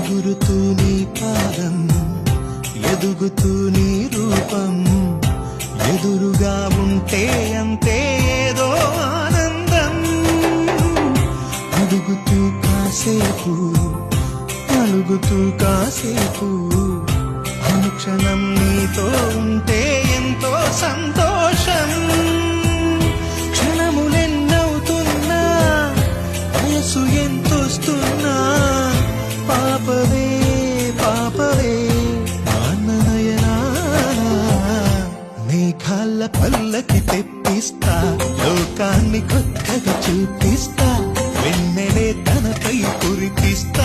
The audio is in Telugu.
ఎగురుతూ నీ పాదం, ఎదుగుతూ నీ రూపం, ఎదురుగా ఉంటే అంతే ఏదో ఆనందం. అడుగుతూ కాసేపు, అలుగుతూ కాసేపు, అనుక్షణం నీతో ఉంటే ఎంతో సంతోషం. క్షణములెన్నవుతున్నా, వయసు ఎంతొస్తున్నా, పాపవే పాపవే నాన్ననయనా. మేఘాల పల్లకి తెప్పిస్తా, లోకాన్ని కొత్తగా చూపిస్తా, వెన్నెలే తనపై కురిపిస్తా.